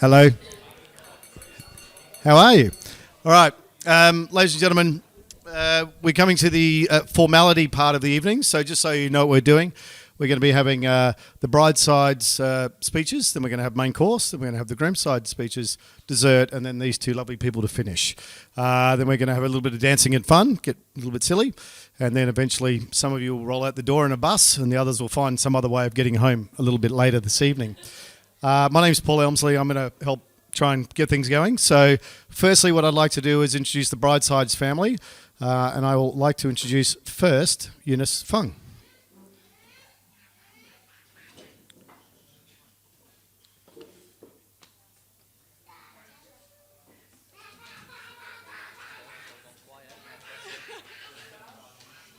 Hello. How are you? All right, ladies and gentlemen, we're coming to the formality part of the evening. So just so you know what we're doing, we're going to be having the brideside's speeches, then we're going to have main course, then we're going to have the groomside speeches, dessert, and then these two lovely people to finish. Then we're going to have a little bit of dancing and fun, get a little bit silly, and then eventually some of you will roll out the door in a bus and the others will find some other way of getting home a little bit later this evening. My name's Paul Elmsley. I'm going to help try and get things going. So firstly, what I'd like to do is introduce the Bridesides family, and I would like to introduce first Eunice Fung.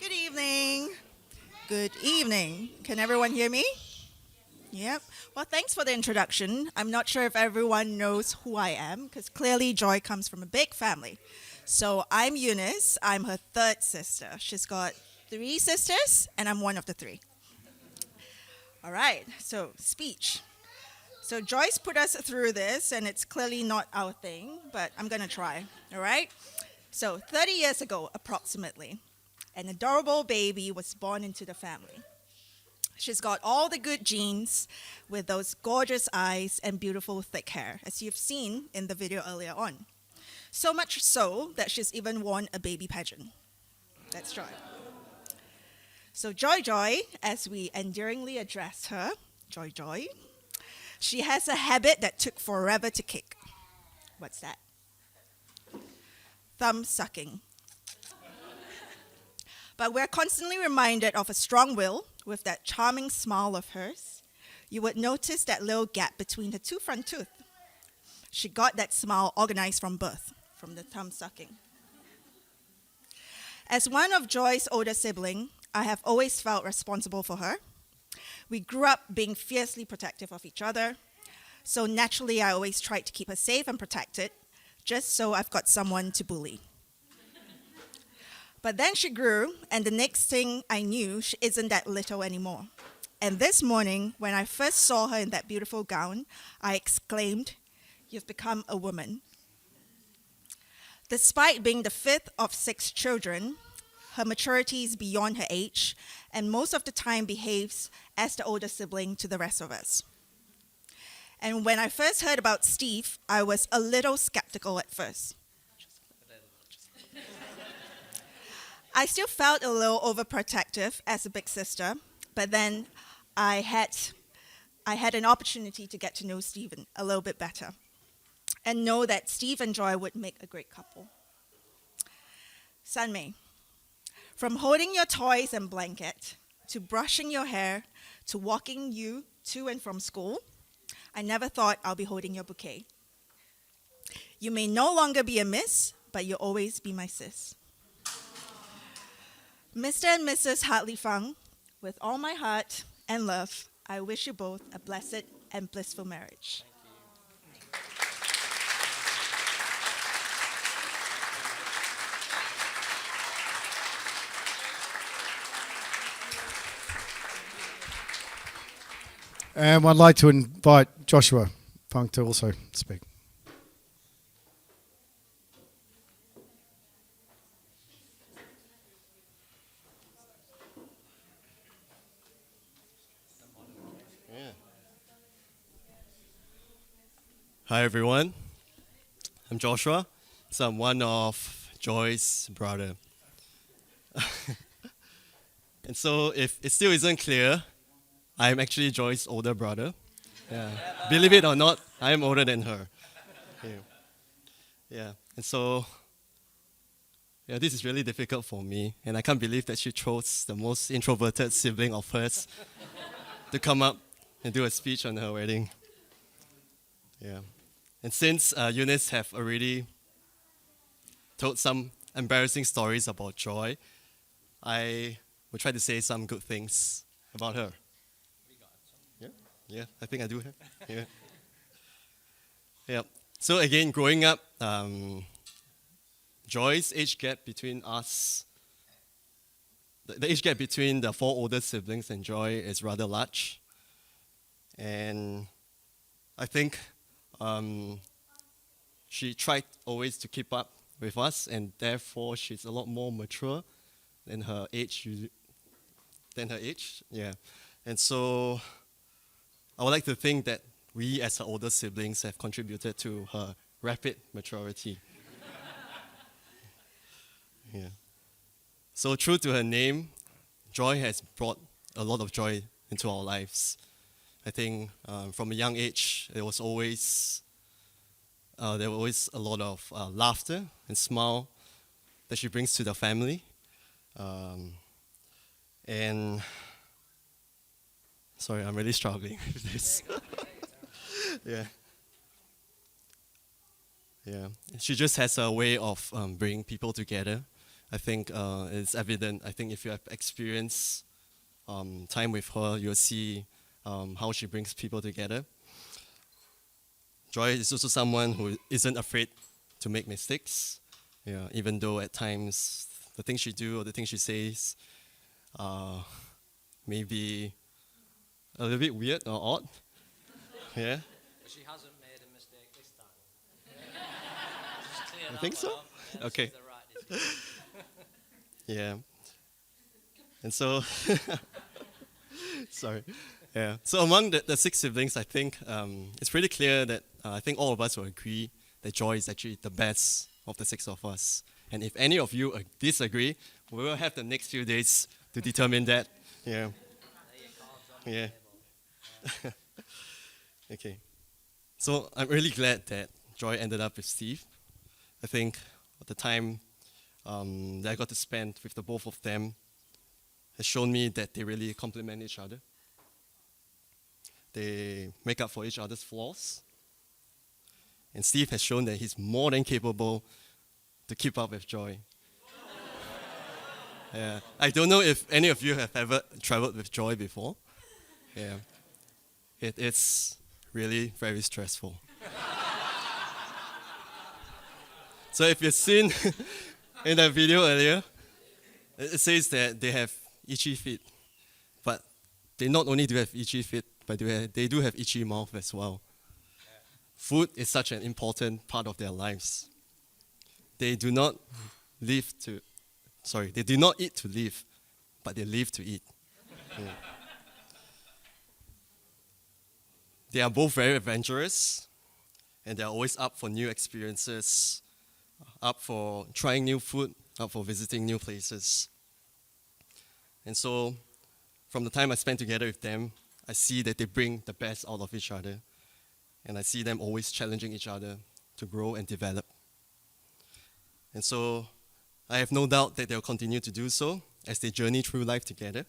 Good evening. Good evening. Can everyone hear me? Yep. Well, thanks for the introduction. I'm not sure if everyone knows who I am because clearly Joy comes from a big family. So I'm Eunice. I'm her third sister. She's got three sisters, and I'm one of the three. All right. So speech. So Joyce put us through this, and it's clearly not our thing, but I'm going to try. All right. So 30 years ago, approximately, an adorable baby was born into the family. She's got all the good genes with those gorgeous eyes and beautiful thick hair, as you've seen in the video earlier on. So much so that she's even won a baby pageant. That's Joy. So Joy Joy, as we endearingly address her, Joy Joy, she has a habit that took forever to kick. What's that? Thumb sucking. But we're constantly reminded of a strong will with that charming smile of hers. You would notice that little gap between her two front teeth. She got that smile organized from birth, from the thumb sucking. As one of Joy's older siblings, I have always felt responsible for her. We grew up being fiercely protective of each other, so naturally I always tried to keep her safe and protected, just so I've got someone to bully. But then she grew, and the next thing I knew, she isn't that little anymore. And this morning, when I first saw her in that beautiful gown, I exclaimed, "You've become a woman." Despite being the fifth of 6 children, her maturity is beyond her age, and most of the time behaves as the older sibling to the rest of us. And when I first heard about Steve, I was a little skeptical at first. I still felt a little overprotective as a big sister, but then I had an opportunity to get to know Stephen a little bit better and know that Steve and Joy would make a great couple. Sunmay, from holding your toys and blanket to brushing your hair to walking you to and from school, I never thought I'll be holding your bouquet. You may no longer be a miss, but you'll always be my sis. Mr. and Mrs. Hartley Fung, with all my heart and love, I wish you both a blessed and blissful marriage. And I'd like to invite Joshua Fung to also speak. Hi everyone, I'm Joshua, so I'm one of Joy's brother. And so if it still isn't clear, I'm actually Joy's older brother. Yeah. Believe it or not, I am older than her. Yeah. And so, this is really difficult for me, and I can't believe that she chose the most introverted sibling of hers to come up and do a speech on her wedding. Yeah. And since Eunice have already told some embarrassing stories about Joy, I will try to say some good things about her. Yeah, I think I do have. Yeah. Yeah. So again, growing up, Joy's age gap between us, the age gap between the 4 older siblings and Joy is rather large. And I think she tried always to keep up with us, and therefore she's a lot more mature than her age. Yeah. And so I would like to think that we, as her older siblings, have contributed to her rapid maturity. Yeah. So true to her name, Joy has brought a lot of joy into our lives. I think from a young age, there was always a lot of laughter and smile that she brings to the family. And sorry, I'm really struggling with this. Yeah. Yeah. She just has a way of bringing people together. I think it's evident. I think if you have experienced time with her, you'll see how she brings people together. Joy is also someone who isn't afraid to make mistakes. Yeah, even though at times the things she do or the things she says may be a little bit weird or odd. Yeah. But she hasn't made a mistake this time. Just clear You that think one so? up. Yeah, Okay. this is the right decision. Yeah. And so, sorry. Yeah. So among the six siblings, I think it's pretty clear that I think all of us will agree that Joy is actually the best of the six of us. And if any of you disagree, we will have the next few days to determine that. Yeah. Yeah. Okay. So I'm really glad that Joy ended up with Steve. I think at the time that I got to spend with the both of them has shown me that they really complement each other. They make up for each other's flaws. And Steve has shown that he's more than capable to keep up with Joy. Yeah. I don't know if any of you have ever traveled with Joy before. Yeah. It is really very stressful. So if you've seen in that video earlier, it says that they have itchy feet. But they not only do have itchy feet, but they do have itchy mouth as well. Food is such an important part of their lives. They do not they do not eat to live, but they live to eat. Yeah. They are both very adventurous, and they are always up for new experiences, up for trying new food, up for visiting new places. And so, from the time I spend together with them, I see that they bring the best out of each other, and I see them always challenging each other to grow and develop. And so, I have no doubt that they'll continue to do so as they journey through life together,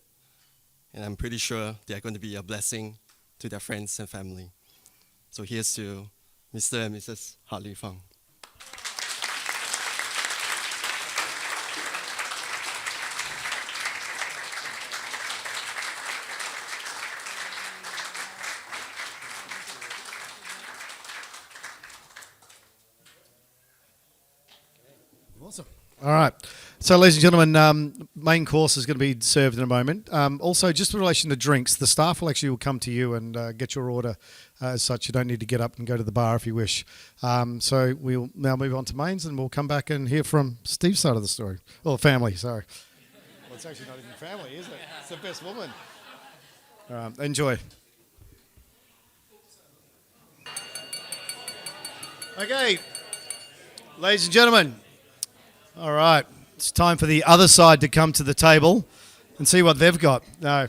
and I'm pretty sure they are going to be a blessing to their friends and family. So here's to Mr. and Mrs. Hartley Fang. Awesome. All right. So, ladies and gentlemen, main course is going to be served in a moment. Also, just in relation to drinks, the staff will come to you and get your order as such. You don't need to get up and go to the bar if you wish. So we'll now move on to mains, and we'll come back and hear from Steve's side of the story. Or family, sorry. Well, it's actually not even family, is it? It's the best woman. All right. Enjoy. Okay. Ladies and gentlemen. All right. It's time for the other side to come to the table and see what they've got. No.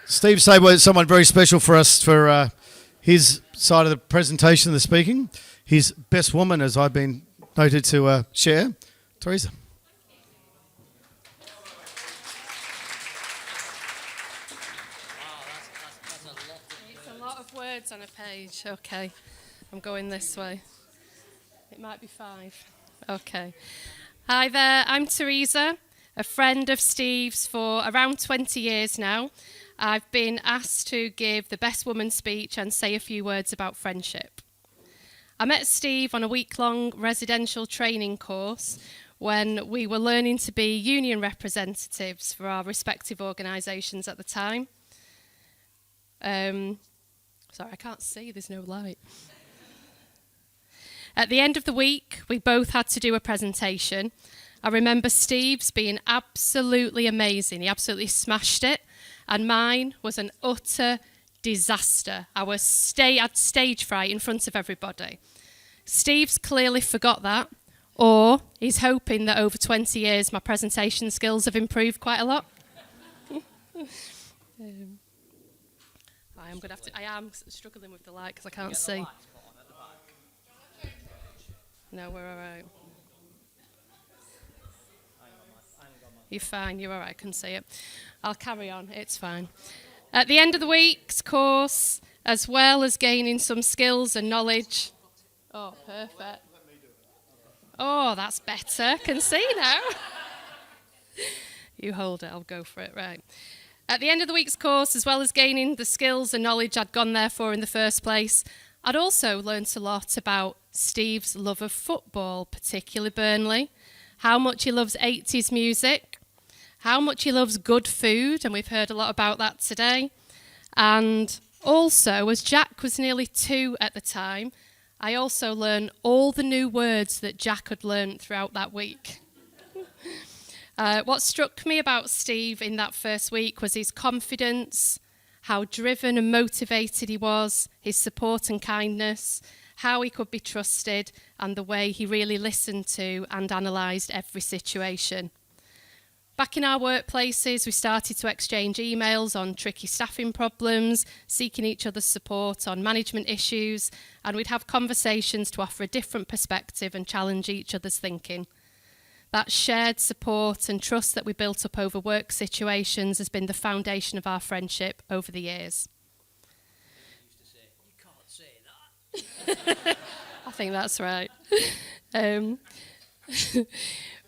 Steve Sabo is someone very special for us for his side of the presentation, the speaking. His best woman, as I've been noted to share, Teresa. It's a lot of words on a page. Okay, I'm going this way. It might be 5. Okay. Hi there, I'm Teresa, a friend of Steve's for around 20 years now. I've been asked to give the Best Woman speech and say a few words about friendship. I met Steve on a week-long residential training course when we were learning to be union representatives for our respective organisations at the time. Sorry, I can't see, there's no light. At the end of the week, we both had to do a presentation. I remember Steve's being absolutely amazing. He absolutely smashed it. And mine was an utter disaster. I had stage fright in front of everybody. Steve's clearly forgot that, or he's hoping that over 20 years my presentation skills have improved quite a lot. I am struggling with the light because I can't see. No, we're all right. You're fine, you're all right, I can see it. I'll carry on, it's fine. At the end of the week's course, as well as gaining some skills and knowledge. Oh, perfect. Oh, that's better, can see now. You hold it, I'll go for it, right. At the end of the week's course, as well as gaining the skills and knowledge I'd gone there for in the first place, I'd also learnt a lot about Steve's love of football, particularly Burnley, how much he loves 80s music, how much he loves good food, and we've heard a lot about that today. And also, as Jack was nearly 2 at the time, I also learned all the new words that Jack had learnt throughout that week. What struck me about Steve in that first week was his confidence, how driven and motivated he was, his support and kindness, how he could be trusted, and the way he really listened to and analysed every situation. Back in our workplaces, we started to exchange emails on tricky staffing problems, seeking each other's support on management issues, and we'd have conversations to offer a different perspective and challenge each other's thinking. That shared support and trust that we built up over work situations has been the foundation of our friendship over the years. You can't say that. I think that's right.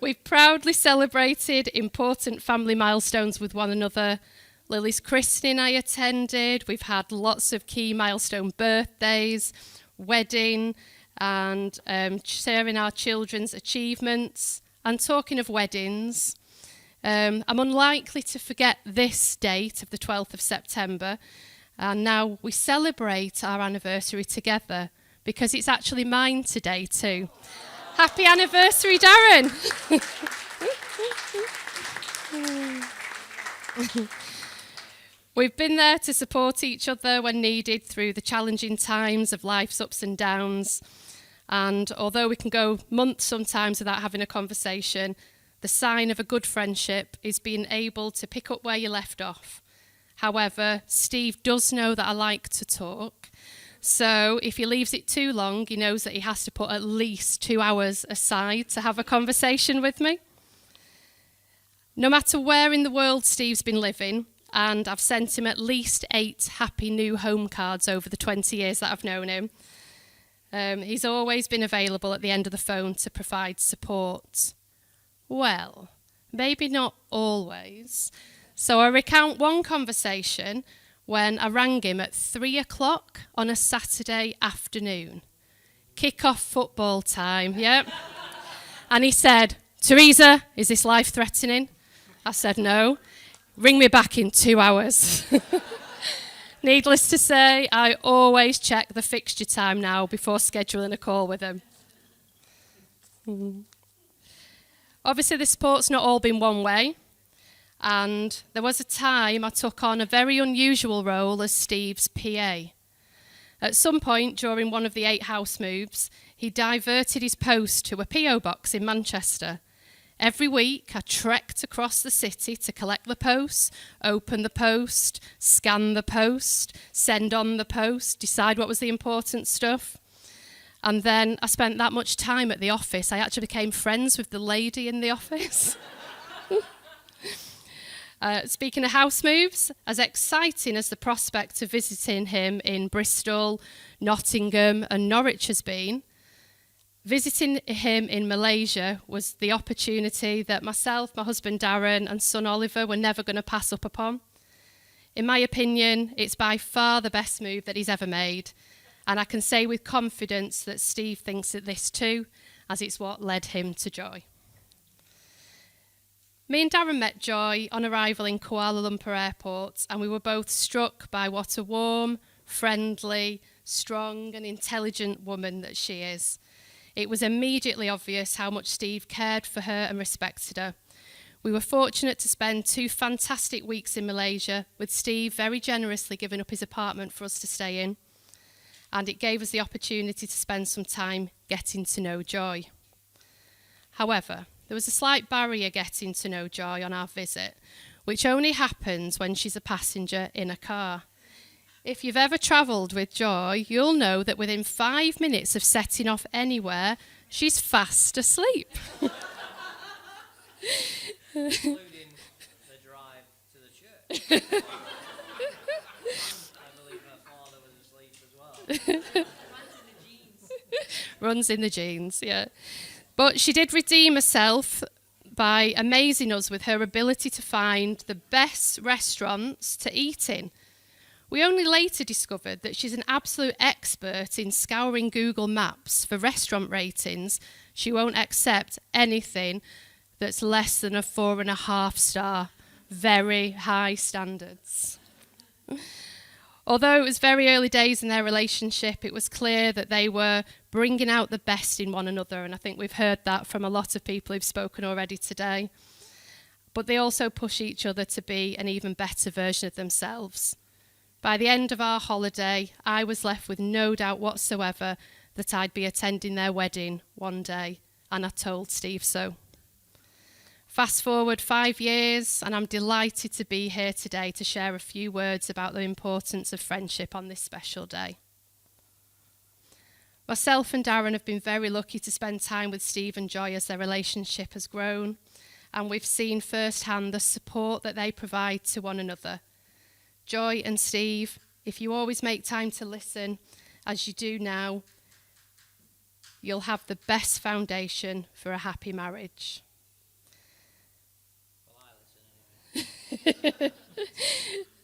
We've proudly celebrated important family milestones with one another. Lily's christening I attended. We've had lots of key milestone birthdays, wedding, and sharing our children's achievements. And talking of weddings, I'm unlikely to forget this date of the 12th of September. And now we celebrate our anniversary together because it's actually mine today too. Happy anniversary, Darren. We've been there to support each other when needed through the challenging times of life's ups and downs. And although we can go months sometimes without having a conversation, the sign of a good friendship is being able to pick up where you left off. However, Steve does know that I like to talk. So if he leaves it too long, he knows that he has to put at least 2 hours aside to have a conversation with me. No matter where in the world Steve's been living, and I've sent him at least 8 happy new home cards over the 20 years that I've known him, he's always been available at the end of the phone to provide support. Well, maybe not always. So I recount one conversation when I rang him at 3 o'clock on a Saturday afternoon. Kick-off football time, yep. And he said, "Teresa, is this life-threatening?" I said, "No. Ring me back in 2 hours." Needless to say, I always check the fixture time now before scheduling a call with him. Obviously, the support's not all been one way. And there was a time I took on a very unusual role as Steve's PA. At some point during one of the 8 house moves, he diverted his post to a PO box in Manchester. Every week, I trekked across the city to collect the post, open the post, scan the post, send on the post, decide what was the important stuff. And then I spent that much time at the office, I actually became friends with the lady in the office. Speaking of house moves, as exciting as the prospect of visiting him in Bristol, Nottingham and Norwich has been, visiting him in Malaysia was the opportunity that myself, my husband Darren and son Oliver were never going to pass up upon. In my opinion, it's by far the best move that he's ever made, and I can say with confidence that Steve thinks that this too, as it's what led him to Joy. Me and Darren met Joy on arrival in Kuala Lumpur Airport, and we were both struck by what a warm, friendly, strong and intelligent woman that she is. It was immediately obvious how much Steve cared for her and respected her. We were fortunate to spend 2 fantastic weeks in Malaysia, with Steve very generously giving up his apartment for us to stay in. And it gave us the opportunity to spend some time getting to know Joy. However, there was a slight barrier getting to know Joy on our visit, which only happens when she's a passenger in a car. If you've ever travelled with Joy, you'll know that within 5 minutes of setting off anywhere, she's fast asleep. Including the drive to the church. I believe her father was asleep as well. Runs in the genes, yeah. But she did redeem herself by amazing us with her ability to find the best restaurants to eat in. We only later discovered that she's an absolute expert in scouring Google Maps for restaurant ratings. She won't accept anything that's less than a 4.5 star. Very high standards. Although it was very early days in their relationship, it was clear that they were bringing out the best in one another, and I think we've heard that from a lot of people who've spoken already today. But they also push each other to be an even better version of themselves. By the end of our holiday, I was left with no doubt whatsoever that I'd be attending their wedding one day, and I told Steve so. Fast forward 5 years, and I'm delighted to be here today to share a few words about the importance of friendship on this special day. Myself and Darren have been very lucky to spend time with Steve and Joy as their relationship has grown, and we've seen firsthand the support that they provide to one another. Joy and Steve, if you always make time to listen, as you do now, you'll have the best foundation for a happy marriage.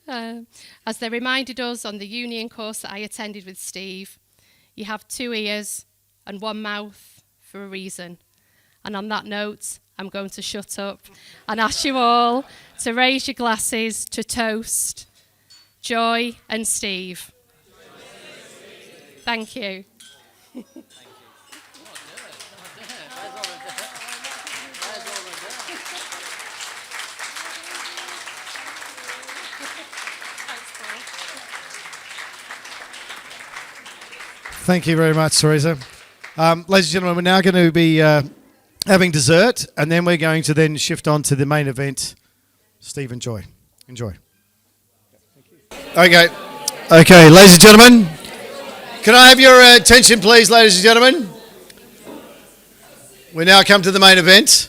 As they reminded us on the union course that I attended with Steve, you have 2 ears and 1 mouth for a reason. And on that note, I'm going to shut up and ask you all to raise your glasses to toast Joy and Steve. Thank you. Thank you very much, Teresa. Ladies and gentlemen, we're now going to be having dessert, and then we're going to then shift on to the main event. Steve and Joy. Enjoy. Okay, ladies and gentlemen, can I have your attention, please, ladies and gentlemen? We now come to the main event.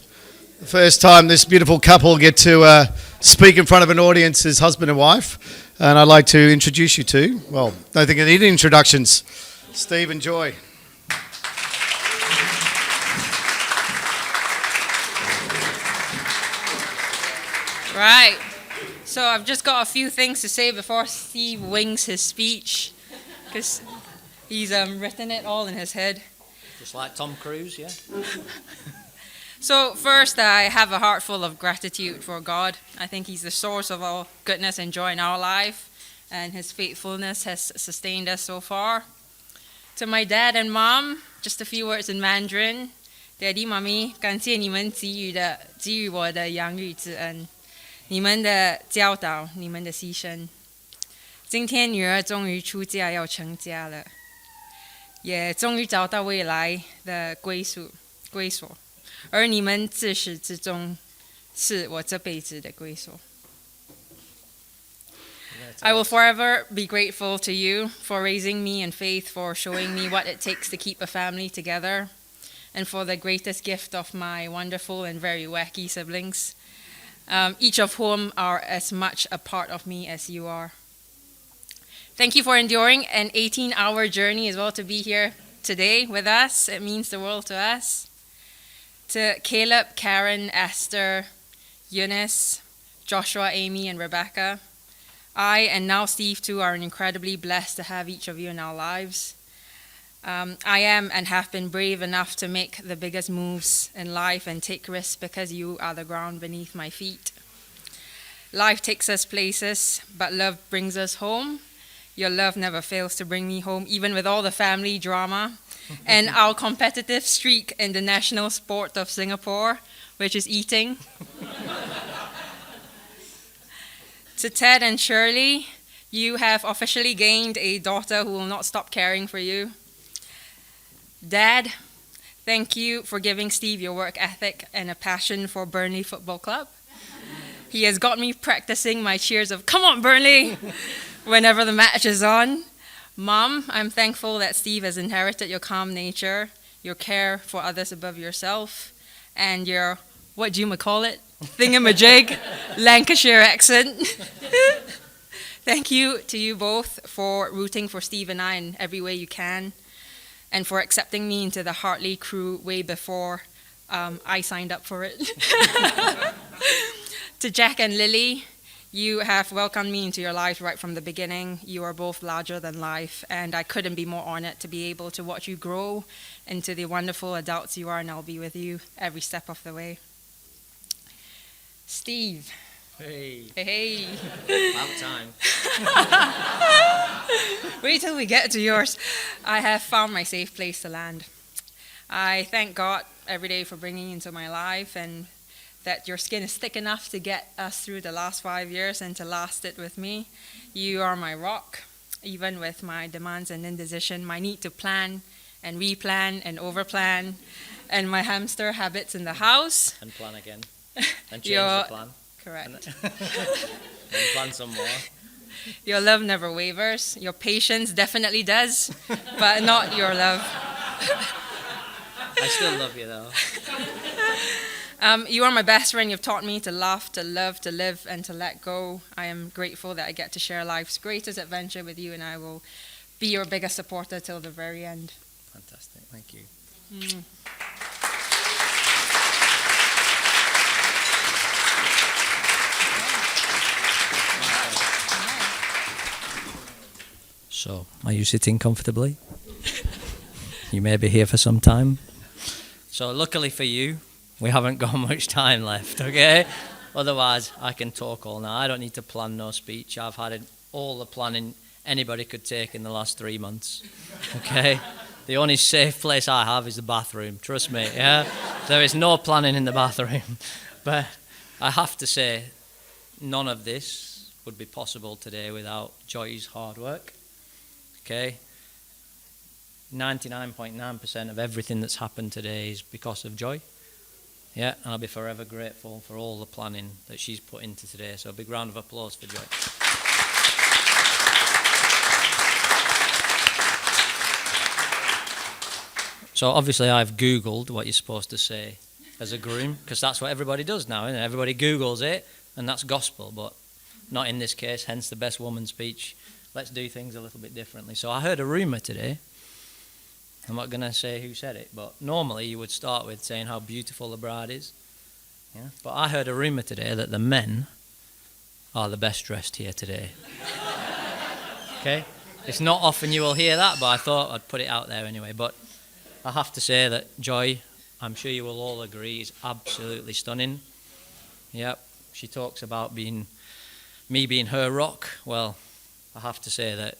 The first time this beautiful couple get to speak in front of an audience as husband and wife, and I'd like to introduce you to, well, I don't think I need introductions, Steve and Joy. Right. So I've just got a few things to say before Steve wings his speech, because he's written it all in his head. Just like Tom Cruise, yeah? So first, I have a heart full of gratitude for God. I think he's the source of all goodness and joy in our life, and his faithfulness has sustained us so far. To my dad and mom, just a few words in Mandarin. Daddy, Mommy, 感谢你们给予我的养育之恩。你们的教导，你们的牺牲，今天女儿终于出嫁要成家了，也终于找到未来的归所，而你们自始至终是我这辈子的归所。I will forever be grateful to you for raising me in faith, for showing me what it takes to keep a family together, and for the greatest gift of my wonderful and very wacky siblings. Each of whom are as much a part of me as you are. Thank you for enduring an 18-hour journey as well to be here today with us. It means the world to us. To Caleb, Karen, Esther, Eunice, Joshua, Amy, and Rebecca, I, and now Steve too, are incredibly blessed to have each of you in our lives. I am and have been brave enough to make the biggest moves in life and take risks because you are the ground beneath my feet. Life takes us places, but love brings us home. Your love never fails to bring me home, even with all the family drama. and our competitive streak in the national sport of Singapore, which is eating. To Ted and Shirley, you have officially gained a daughter who will not stop caring for you. Dad, thank you for giving Steve your work ethic and a passion for Burnley Football Club. He has got me practicing my cheers of "Come on, Burnley!" whenever the match is on. Mom, I'm thankful that Steve has inherited your calm nature, your care for others above yourself, and your, what do you call it, thingamajig Lancashire accent. Thank you to you both for rooting for Steve and I in every way you can, and for accepting me into the Hartley crew way before I signed up for it. To Jack and Lily, you have welcomed me into your lives right from the beginning. You are both larger than life, and I couldn't be more honored to be able to watch you grow into the wonderful adults you are, and I'll be with you every step of the way. Steve. Hey, Hey. about time. Wait till we get to yours. I have found my safe place to land. I thank God every day for bringing you into my life, and that your skin is thick enough to get us through the last 5 years and to last it with me. You are my rock, even with my demands and indecision, my need to plan and replan and overplan, and my hamster habits in the house. And plan again. And change Your- the plan. Correct. And plan some more. Your love never wavers. Your patience definitely does, but not your love. I still love you though. You are my best friend. You've taught me to laugh, to love, to live, and to let go. I am grateful that I get to share life's greatest adventure with you, and I will be your biggest supporter till the very end. Fantastic. Thank you. So, are you sitting comfortably? You may be here for some time. So, luckily for you, we haven't got much time left, okay? Otherwise, I can talk all night. I don't need to plan no speech. I've had all the planning anybody could take in the last 3 months, okay? The only safe place I have is the bathroom, trust me, yeah? There is no planning in the bathroom. But I have to say, none of this would be possible today without Joy's hard work, okay? 99.9% of everything that's happened today is because of Joy. Yeah, and I'll be forever grateful for all the planning that she's put into today. So a big round of applause for Joy. So obviously I've Googled what you're supposed to say as a groom, because that's what everybody does now, isn't it? Everybody Googles it, and that's gospel, but not in this case, hence the best woman speech. Let's do things a little bit differently. So I heard a rumour today. I'm not going to say who said it, but normally you would start with saying how beautiful the bride is. Yeah? But I heard a rumour today that the men are the best dressed here today. Okay? It's not often you will hear that, but I thought I'd put it out there anyway. But I have to say that Joy, I'm sure you will all agree, is absolutely stunning. Yep. She talks about me being her rock. Well, I have to say that,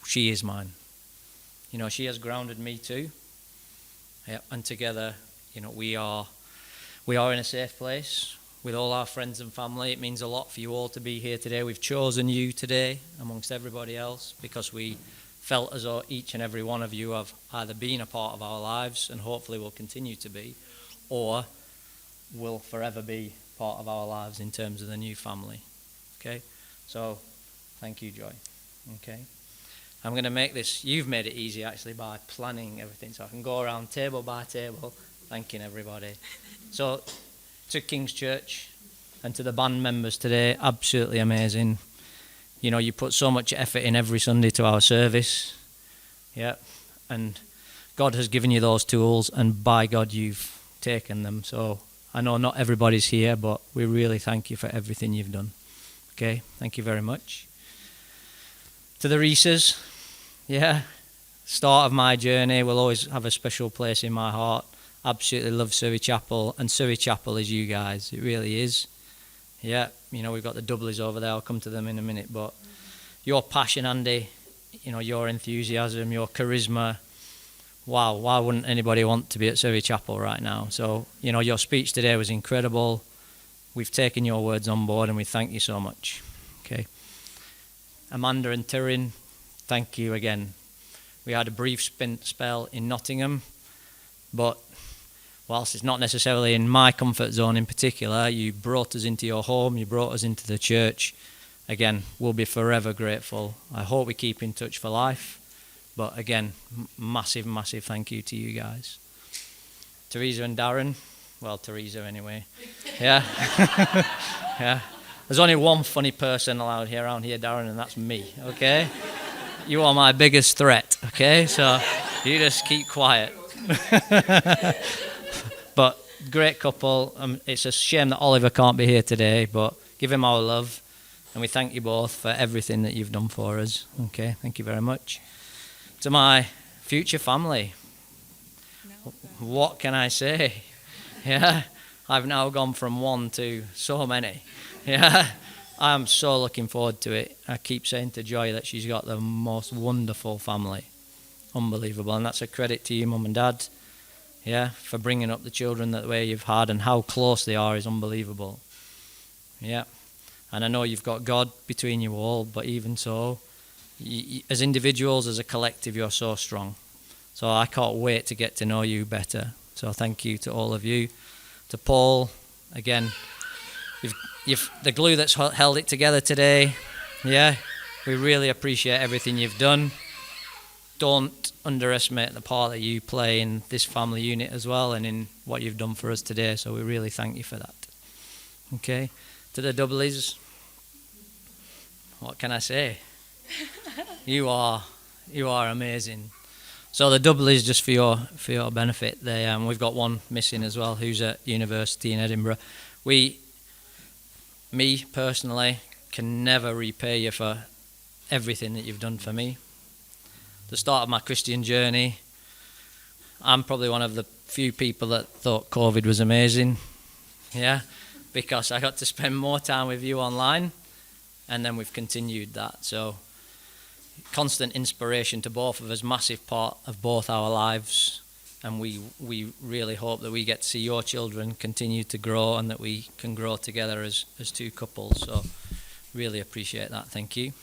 she is mine. She has grounded me too. Yeah, and together, we are in a safe place with all our friends and family. It means a lot for you all to be here today. We've chosen you today amongst everybody else because we felt as though each and every one of you have either been a part of our lives and hopefully will continue to be, or will forever be part of our lives in terms of the new family. Okay? So, thank you, Joy. Okay? I'm going to make this, you've made it easy actually by planning everything, so I can go around table by table thanking everybody. So, to King's Church and to the band members today, absolutely amazing. You put so much effort in every Sunday to our service, yeah, and God has given you those tools, and by God you've taken them. So, I know not everybody's here, but we really thank you for everything you've done. Okay, thank you very much. To the Reeses, yeah, start of my journey will always have a special place in my heart. Absolutely love Surrey Chapel, and Surrey Chapel is you guys, it really is. Yeah, we've got the Dubblies over there, I'll come to them in a minute, but your passion, Andy, your enthusiasm, your charisma, wow, why wouldn't anybody want to be at Surrey Chapel right now? So, your speech today was incredible. We've taken your words on board and we thank you so much. Okay. Amanda and Tyrin, thank you again. We had a brief spell in Nottingham, but whilst it's not necessarily in my comfort zone in particular, you brought us into your home, you brought us into the church. Again, we'll be forever grateful. I hope we keep in touch for life. But again, massive, massive thank you to you guys. Teresa and Darren, well, Teresa anyway. Yeah. Yeah. There's only one funny person allowed here around here, Darren, and that's me, okay? You are my biggest threat, okay? So you just keep quiet. But great couple. It's a shame that Oliver can't be here today, but give him our love. And we thank you both for everything that you've done for us. Okay, thank you very much. To my future family, what can I say? Yeah, I've now gone from one to so many. Yeah, I'm so looking forward to it. I keep saying to Joy that she's got the most wonderful family. Unbelievable. And that's a credit to you, Mum and Dad. Yeah, for bringing up the children that way you've had, and how close they are is unbelievable. Yeah, and I know you've got God between you all, but even so, as individuals, as a collective, you're so strong. So I can't wait to get to know you better. So thank you to all of you. To Paul, again, you've the glue that's held it together today. Yeah, we really appreciate everything you've done. Don't underestimate the part that you play in this family unit as well, and in what you've done for us today. So we really thank you for that. Okay, to the Dubleys, what can I say? You are amazing. So the Dubleys, just for your benefit, we've got one missing as well, who's at university in Edinburgh. Me personally, can never repay you for everything that you've done for me. The start of my Christian journey, I'm probably one of the few people that thought COVID was amazing. Yeah, because I got to spend more time with you online, and then we've continued that. So constant inspiration to both of us, massive part of both our lives, and we really hope that we get to see your children continue to grow and that we can grow together as two couples. So really appreciate that. Thank you.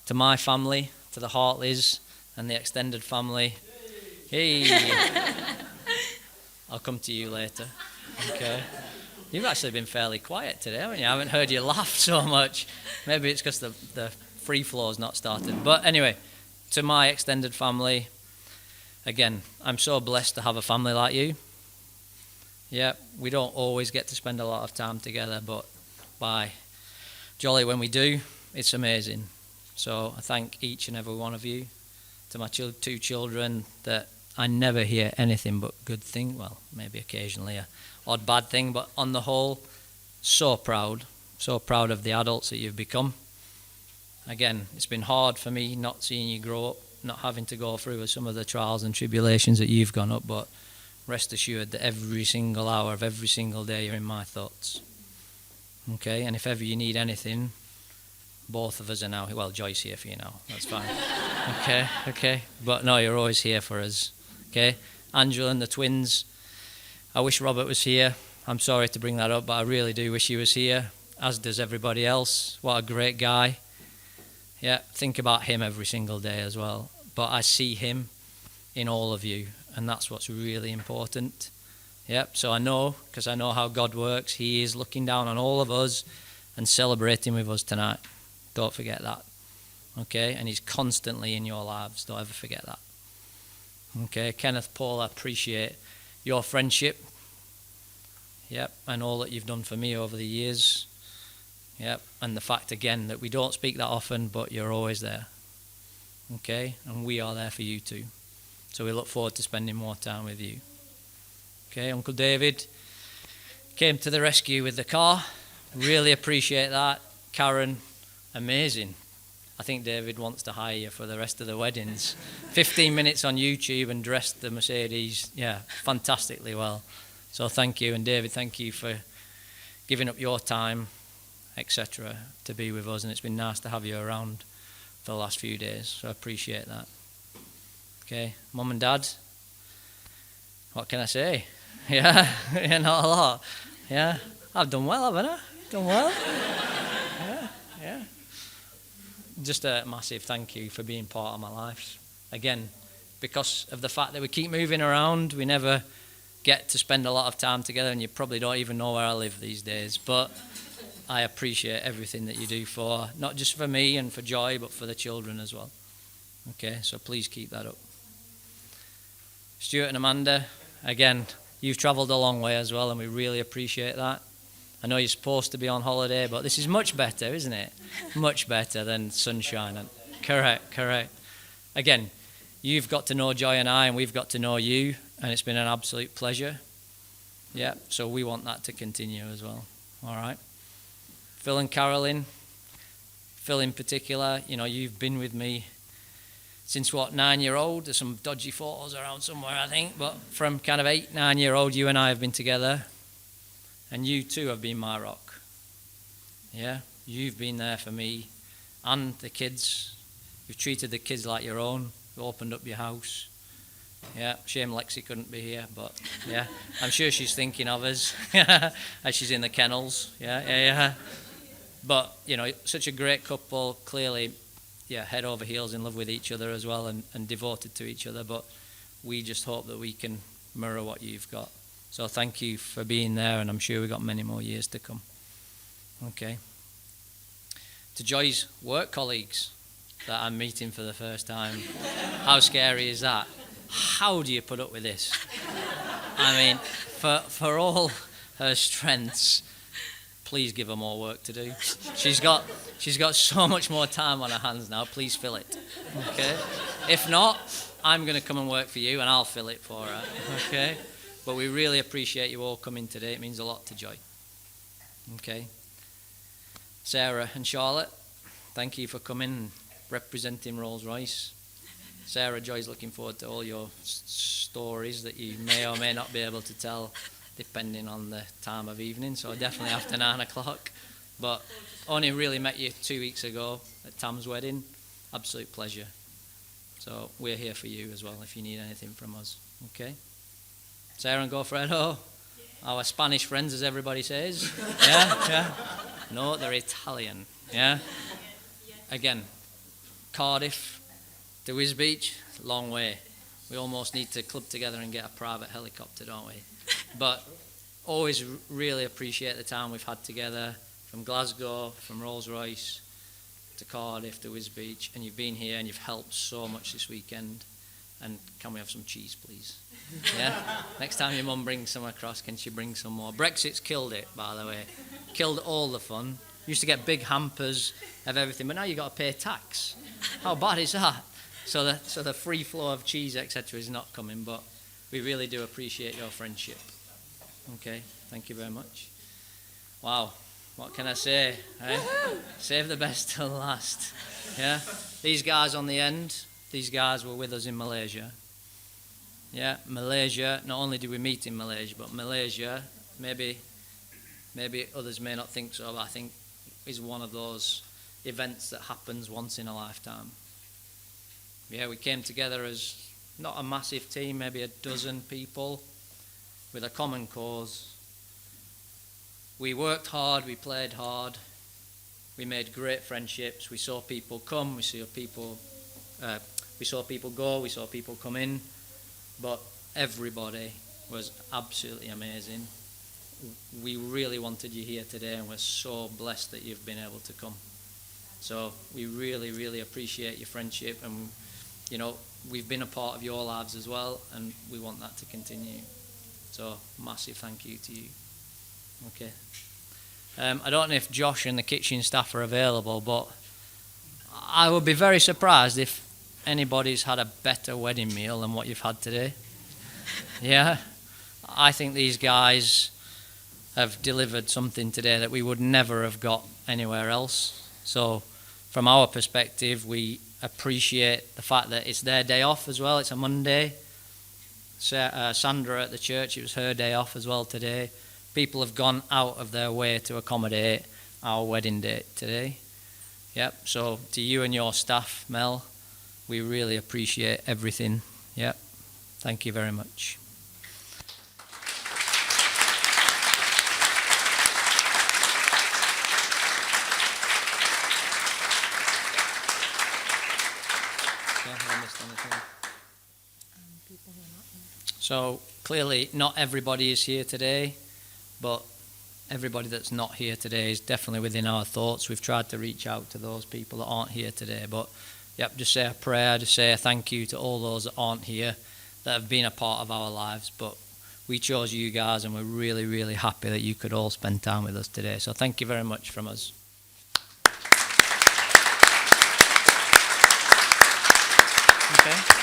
To my family, to the Hartleys and the extended family, hey, I'll come to you later. Okay. You've actually been fairly quiet today, haven't you? I haven't heard you laugh so much. Maybe it's because the free flow's not started. But anyway, to my extended family, again, I'm so blessed to have a family like you. Yeah, we don't always get to spend a lot of time together, but by jolly when we do, it's amazing. So I thank each and every one of you. To my two children, that I never hear anything but good thing. Well, maybe occasionally a odd bad thing, but on the whole, so proud of the adults that you've become. Again, it's been hard for me not seeing you grow up, not having to go through with some of the trials and tribulations that you've gone up, but rest assured that every single hour of every single day you're in my thoughts. Okay, and if ever you need anything, both of us are now, well, Joy's here for you now, that's fine. Okay, but no, you're always here for us. Okay, Angela and the twins, I wish Robert was here. I'm sorry to bring that up, but I really do wish he was here, as does everybody else. What a great guy. Yeah, think about him every single day as well. But I see him in all of you, and that's what's really important. Yep, so I know, because I know how God works, he is looking down on all of us and celebrating with us tonight. Don't forget that. Okay, and he's constantly in your lives. Don't ever forget that. Okay, Kenneth, Paul, I appreciate your friendship. Yep, and all that you've done for me over the years. Yep, and the fact again that we don't speak that often, but you're always there. Okay, and we are there for you too. So we look forward to spending more time with you. Okay, Uncle David came to the rescue with the car. Really appreciate that. Karen, amazing. I think David wants to hire you for the rest of the weddings. 15 minutes on YouTube and dressed the Mercedes, yeah, fantastically well. So thank you. And David, thank you for giving up your time, etc., to be with us. And it's been nice to have you around for the last few days. So I appreciate that. Okay, Mum and Dad, what can I say? Yeah, yeah, not a lot. Yeah, I've done well, haven't I? Done well. Yeah. Just a massive thank you for being part of my life. Again, because of the fact that we keep moving around, we never get to spend a lot of time together, and you probably don't even know where I live these days. But I appreciate everything that you do for, not just for me and for Joy, but for the children as well. Okay, so please keep that up. Stuart and Amanda, again, you've travelled a long way as well, and we really appreciate that. I know you're supposed to be on holiday, but this is much better, isn't it? Much better than sunshine. And correct. Again, you've got to know Joy and I, and we've got to know you, and it's been an absolute pleasure. Yeah, so we want that to continue as well. All right. Phil and Carolyn, Phil in particular, you know, you've been with me since, 9-year-old? There's some dodgy photos around somewhere, I think, but from kind of 8, 9-year-old, you and I have been together, and you too have been my rock. Yeah, you've been there for me and the kids. You've treated the kids like your own. You opened up your house. Yeah, shame Lexi couldn't be here, but yeah, I'm sure she's thinking of us as she's in the kennels. Yeah. But, you know, such a great couple, clearly, yeah, head over heels in love with each other as well, and devoted to each other. But we just hope that we can mirror what you've got. So thank you for being there, and I'm sure we've got many more years to come. Okay. To Joy's work colleagues that I'm meeting for the first time, how scary is that? How do you put up with this? I mean, for all her strengths, please give her more work to do. She's got so much more time on her hands now. Please fill it. Okay? If not, I'm going to come and work for you, and I'll fill it for her. Okay? But we really appreciate you all coming today. It means a lot to Joy. Okay? Sarah and Charlotte, thank you for coming and representing Rolls-Royce. Sarah, Joy's looking forward to all your stories that you may or may not be able to tell, depending on the time of evening. So definitely after 9 o'clock. But only really met you 2 weeks ago at Tam's wedding. Absolute pleasure. So we're here for you as well if you need anything from us. Okay? Sarah and Goffredo, our Spanish friends, as everybody says. Yeah. No, they're Italian. Yeah. Again, Cardiff to Wisbech, long way. We almost need to club together and get a private helicopter, don't we? But always really appreciate the time we've had together, from Glasgow, from Rolls-Royce to Cardiff to Wisbech, and you've been here and you've helped so much this weekend. And can we have some cheese, please? Yeah? Next time your mum brings some across, can she bring some more? Brexit's killed it, by the way. Killed all the fun. Used to get big hampers of everything, but now you've got to pay tax. How bad is that? So the free flow of cheese, etc., is not coming, but we really do appreciate your friendship. Okay, thank you very much. Wow, what can I say? Eh? Save the best till last. Yeah, these guys on the end, these guys were with us in Malaysia. Yeah, Malaysia, not only did we meet in Malaysia, but Malaysia, maybe others may not think so, but I think is one of those events that happens once in a lifetime. Yeah, we came together as not a massive team, maybe a dozen people with a common cause. We worked hard, we played hard, we made great friendships. We saw people come, we saw people go, we saw people come in, but everybody was absolutely amazing. We really wanted you here today, and we're so blessed that you've been able to come. So we really, really appreciate your friendship, and you know, we've been a part of your lives as well, and we want that to continue. So massive thank you to you. Okay. I don't know if Josh and the kitchen staff are available, but I would be very surprised if anybody's had a better wedding meal than what you've had today. Yeah? I think these guys have delivered something today that we would never have got anywhere else. So from our perspective, we appreciate the fact that it's their day off as well. It's a Monday. Sandra at the church, it was her day off as well today. People have gone out of their way to accommodate our wedding date today. Yep, so to you and your staff, Mel, we really appreciate everything Yep. Thank you very much. So clearly not everybody is here today, but everybody that's not here today is definitely within our thoughts. We've tried to reach out to those people that aren't here today, but yep, just say a prayer, just say a thank you to all those that aren't here, that have been a part of our lives, but we chose you guys and we're really, really happy that you could all spend time with us today. So thank you very much from us. Okay.